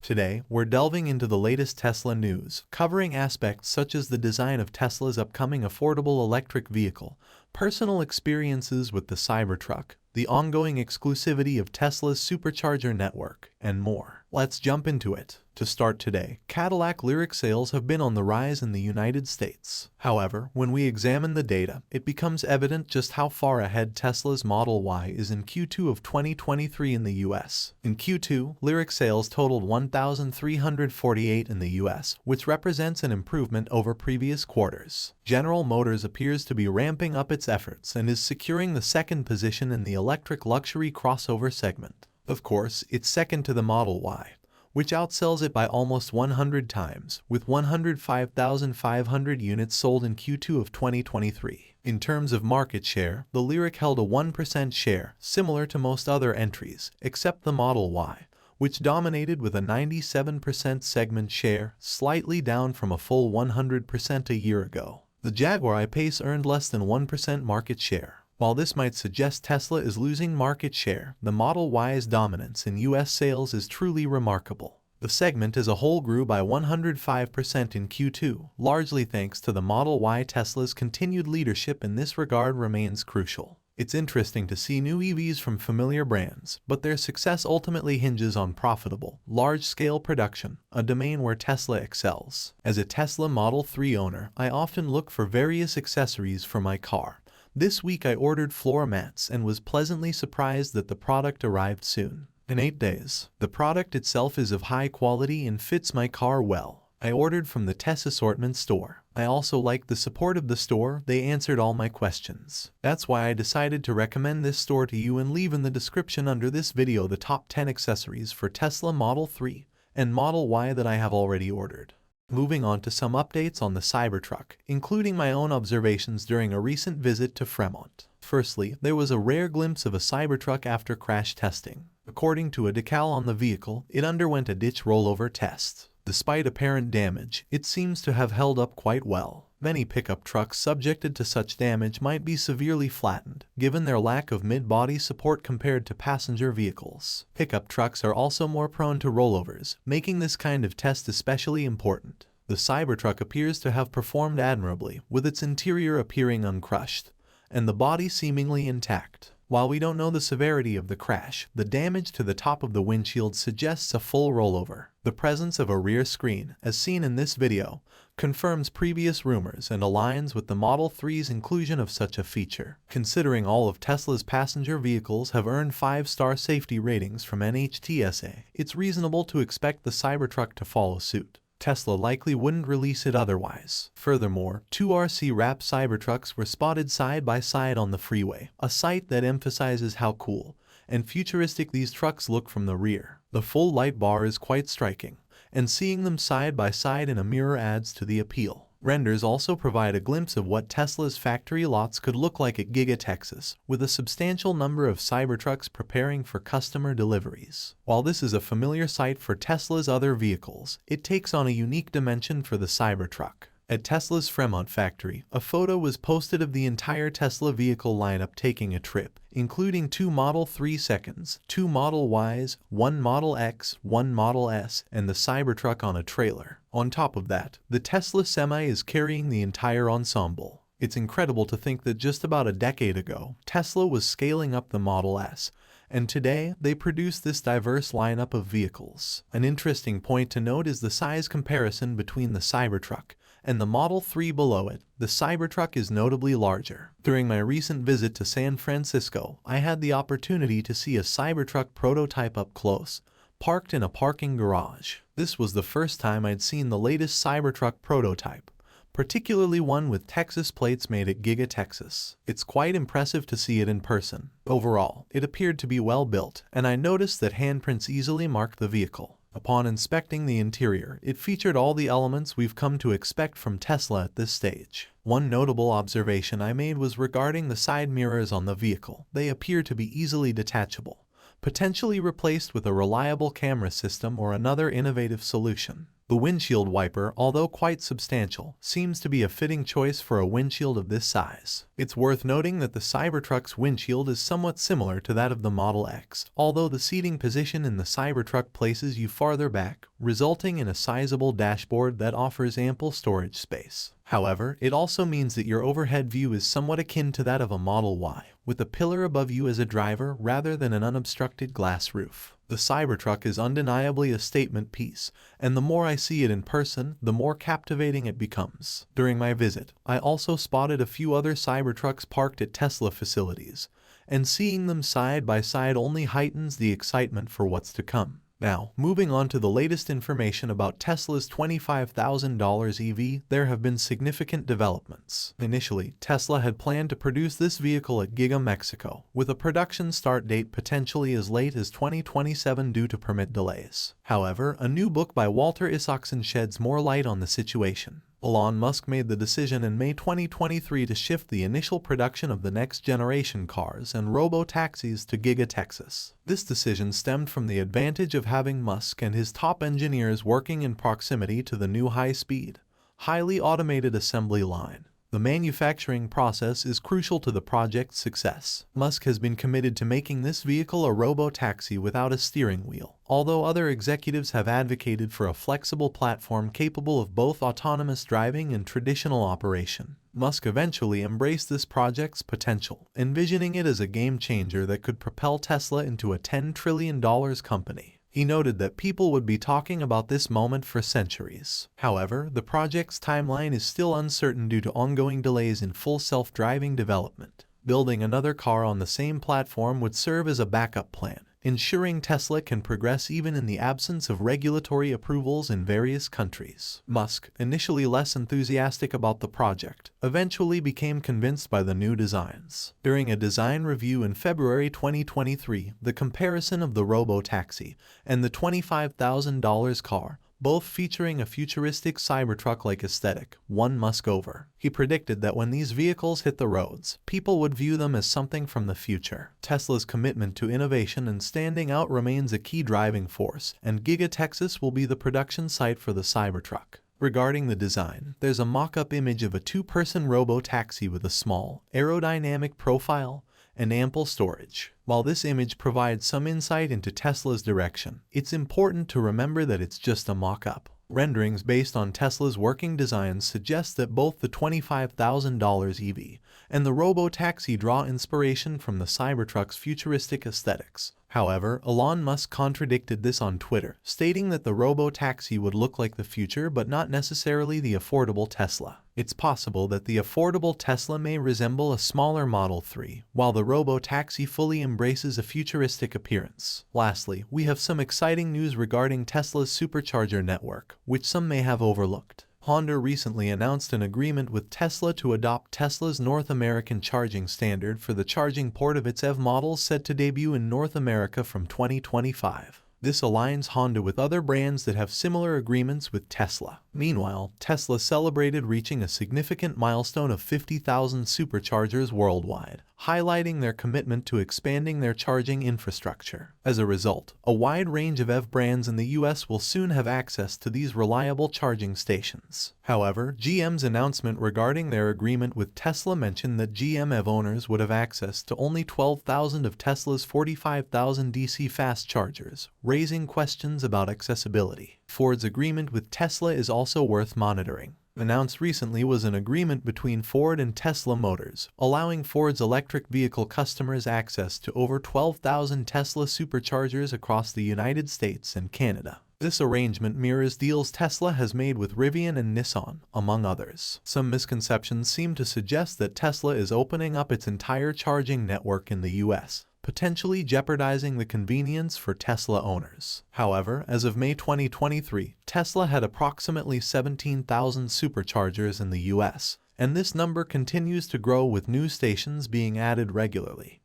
Today, we're delving into the latest Tesla news, covering aspects such as the design of Tesla's upcoming affordable electric vehicle, personal experiences with the Cybertruck, the ongoing exclusivity of Tesla's supercharger network, and more. Let's jump into it. To start today, Cadillac Lyriq sales have been on the rise in the United States. However, when we examine the data, it becomes evident just how far ahead Tesla's Model Y is in Q2 of 2023 in the US. In Q2, Lyriq sales totaled 1,348 in the US, which represents an improvement over previous quarters. General Motors appears to be ramping up its efforts and is securing the second position in the electric luxury crossover segment. Of course, it's second to the Model Y, which outsells it by almost 100 times, with 105,500 units sold in Q2 of 2023. In terms of market share, the Lyriq held a 1% share, similar to most other entries, except the Model Y, which dominated with a 97% segment share, slightly down from a full 100% a year ago. The Jaguar I-Pace earned less than 1% market share. While this might suggest Tesla is losing market share, the Model Y's dominance in US sales is truly remarkable. The segment as a whole grew by 105% in Q2, largely thanks to the Model Y. Tesla's continued leadership in this regard remains crucial. It's interesting to see new EVs from familiar brands, but their success ultimately hinges on profitable, large-scale production, a domain where Tesla excels. As a Tesla Model 3 owner, I often look for various accessories for my car. This week I ordered floor mats and was pleasantly surprised that the product arrived soon. In 8 days. The product itself is of high quality and fits my car well. I ordered from the Tess Assortment store. I also liked the support of the store. They answered all my questions. That's why I decided to recommend this store to you and leave in the description under this video the top 10 accessories for Tesla Model 3 and Model Y that I have already ordered. Moving on to some updates on the Cybertruck, including my own observations during a recent visit to Fremont. Firstly, there was a rare glimpse of a Cybertruck after crash testing. According to a decal on the vehicle, it underwent a ditch rollover test. Despite apparent damage, it seems to have held up quite well. Many pickup trucks subjected to such damage might be severely flattened, given their lack of mid-body support compared to passenger vehicles. Pickup trucks are also more prone to rollovers, making this kind of test especially important. The Cybertruck appears to have performed admirably, with its interior appearing uncrushed, and the body seemingly intact. While we don't know the severity of the crash, the damage to the top of the windshield suggests a full rollover. The presence of a rear screen, as seen in this video, confirms previous rumors and aligns with the Model 3's inclusion of such a feature. Considering all of Tesla's passenger vehicles have earned 5-star safety ratings from NHTSA, it's reasonable to expect the Cybertruck to follow suit. Tesla likely wouldn't release it otherwise. Furthermore, 2 RC-wrapped Cybertrucks were spotted side by side on the freeway, a sight that emphasizes how cool and futuristic these trucks look from the rear. The full light bar is quite striking, and seeing them side by side in a mirror adds to the appeal. Renders also provide a glimpse of what Tesla's factory lots could look like at Giga Texas, with a substantial number of Cybertrucks preparing for customer deliveries. While this is a familiar sight for Tesla's other vehicles, it takes on a unique dimension for the Cybertruck. At Tesla's Fremont factory, a photo was posted of the entire Tesla vehicle lineup taking a trip, including 2 Model 3 seconds, 2 Model Ys, 1 Model X, 1 Model S, and the Cybertruck on a trailer. On top of that, the Tesla Semi is carrying the entire ensemble. It's incredible to think that just about a decade ago, Tesla was scaling up the Model S, and today they produce this diverse lineup of vehicles. An interesting point to note is the size comparison between the Cybertruck and the Model 3 below it. The Cybertruck is notably larger. During my recent visit to San Francisco, I had the opportunity to see a Cybertruck prototype up close, parked in a parking garage. This was the first time I'd seen the latest Cybertruck prototype, particularly one with Texas plates made at Giga Texas. It's quite impressive to see it in person. Overall, it appeared to be well built, and I noticed that handprints easily marked the vehicle. Upon inspecting the interior, it featured all the elements we've come to expect from Tesla at this stage. One notable observation I made was regarding the side mirrors on the vehicle. They appear to be easily detachable, potentially replaced with a reliable camera system or another innovative solution. The windshield wiper, although quite substantial, seems to be a fitting choice for a windshield of this size. It's worth noting that the Cybertruck's windshield is somewhat similar to that of the Model X, although the seating position in the Cybertruck places you farther back, resulting in a sizable dashboard that offers ample storage space. However, it also means that your overhead view is somewhat akin to that of a Model Y, with a pillar above you as a driver rather than an unobstructed glass roof. The Cybertruck is undeniably a statement piece, and the more I see it in person, the more captivating it becomes. During my visit, I also spotted a few other Cybertrucks parked at Tesla facilities, and seeing them side by side only heightens the excitement for what's to come. Now, moving on to the latest information about Tesla's $25,000 EV, there have been significant developments. Initially, Tesla had planned to produce this vehicle at Giga, Mexico, with a production start date potentially as late as 2027 due to permit delays. However, a new book by Walter Isaacson sheds more light on the situation. Elon Musk made the decision in May 2023 to shift the initial production of the next-generation cars and robo-taxis to Giga, Texas. This decision stemmed from the advantage of having Musk and his top engineers working in proximity to the new high-speed, highly automated assembly line. The manufacturing process is crucial to the project's success. Musk has been committed to making this vehicle a robo-taxi without a steering wheel, although other executives have advocated for a flexible platform capable of both autonomous driving and traditional operation. Musk eventually embraced this project's potential, envisioning it as a game-changer that could propel Tesla into a $10 trillion company. He noted that people would be talking about this moment for centuries. However, the project's timeline is still uncertain due to ongoing delays in full self-driving development. Building another car on the same platform would serve as a backup plan, ensuring Tesla can progress even in the absence of regulatory approvals in various countries. Musk, initially less enthusiastic about the project, eventually became convinced by the new designs. During a design review in February 2023, the comparison of the robo-taxi and the $25,000 car, both featuring a futuristic Cybertruck-like aesthetic, won Musk over. He predicted that when these vehicles hit the roads, people would view them as something from the future. Tesla's commitment to innovation and standing out remains a key driving force, and Giga, Texas will be the production site for the Cybertruck. Regarding the design, there's a mock-up image of a two-person robo-taxi with a small, aerodynamic profile and ample storage. While this image provides some insight into Tesla's direction, it's important to remember that it's just a mock-up. Renderings based on Tesla's working designs suggest that both the $25,000 EV and the robo-taxi draw inspiration from the Cybertruck's futuristic aesthetics. However, Elon Musk contradicted this on Twitter, stating that the robo-taxi would look like the future but not necessarily the affordable Tesla. It's possible that the affordable Tesla may resemble a smaller Model 3, while the robo-taxi fully embraces a futuristic appearance. Lastly, we have some exciting news regarding Tesla's supercharger network, which some may have overlooked. Honda recently announced an agreement with Tesla to adopt Tesla's North American charging standard for the charging port of its EV models set to debut in North America from 2025. This aligns Honda with other brands that have similar agreements with Tesla. Meanwhile, Tesla celebrated reaching a significant milestone of 50,000 superchargers worldwide, highlighting their commitment to expanding their charging infrastructure. As a result, a wide range of EV brands in the US will soon have access to these reliable charging stations. However, GM's announcement regarding their agreement with Tesla mentioned that GM EV owners would have access to only 12,000 of Tesla's 45,000 DC fast chargers, raising questions about accessibility. Ford's agreement with Tesla is also worth monitoring. Announced recently was an agreement between Ford and Tesla Motors, allowing Ford's electric vehicle customers access to over 12,000 Tesla superchargers across the United States and Canada. This arrangement mirrors deals Tesla has made with Rivian and Nissan, among others. Some misconceptions seem to suggest that Tesla is opening up its entire charging network in the US, potentially jeopardizing the convenience for Tesla owners. However, as of May 2023, Tesla had approximately 17,000 superchargers in the US, and this number continues to grow with new stations being added regularly.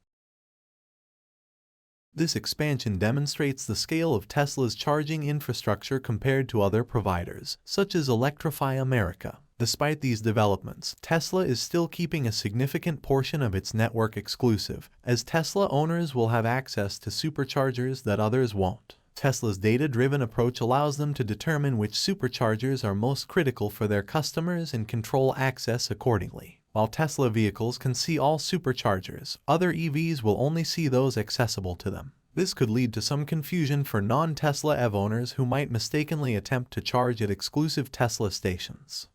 This expansion demonstrates the scale of Tesla's charging infrastructure compared to other providers, such as Electrify America. Despite these developments, Tesla is still keeping a significant portion of its network exclusive, as Tesla owners will have access to superchargers that others won't. Tesla's data-driven approach allows them to determine which superchargers are most critical for their customers and control access accordingly. While Tesla vehicles can see all superchargers, other EVs will only see those accessible to them. This could lead to some confusion for non-Tesla EV owners who might mistakenly attempt to charge at exclusive Tesla stations.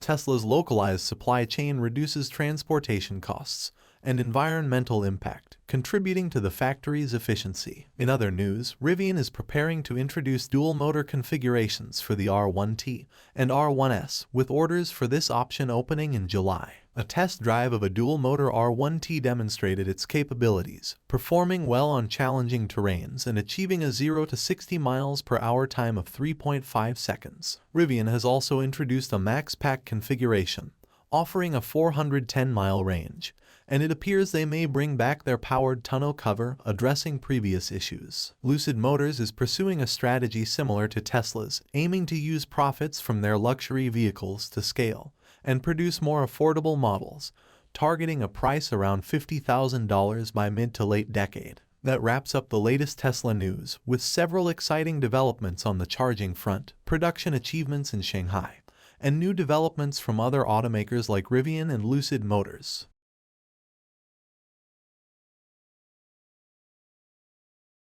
Tesla's localized supply chain reduces transportation costs and environmental impact, contributing to the factory's efficiency. In other news, Rivian is preparing to introduce dual-motor configurations for the R1T and R1S, with orders for this option opening in July. A test drive of a dual-motor R1T demonstrated its capabilities, performing well on challenging terrains and achieving a 0 to 60 miles per hour time of 3.5 seconds. Rivian has also introduced a Max Pack configuration, offering a 410-mile range, and it appears they may bring back their powered tonneau cover, addressing previous issues. Lucid Motors is pursuing a strategy similar to Tesla's, aiming to use profits from their luxury vehicles to scale and produce more affordable models, targeting a price around $50,000 by mid to late decade. That wraps up the latest Tesla news, with several exciting developments on the charging front, production achievements in Shanghai, and new developments from other automakers like Rivian and Lucid Motors.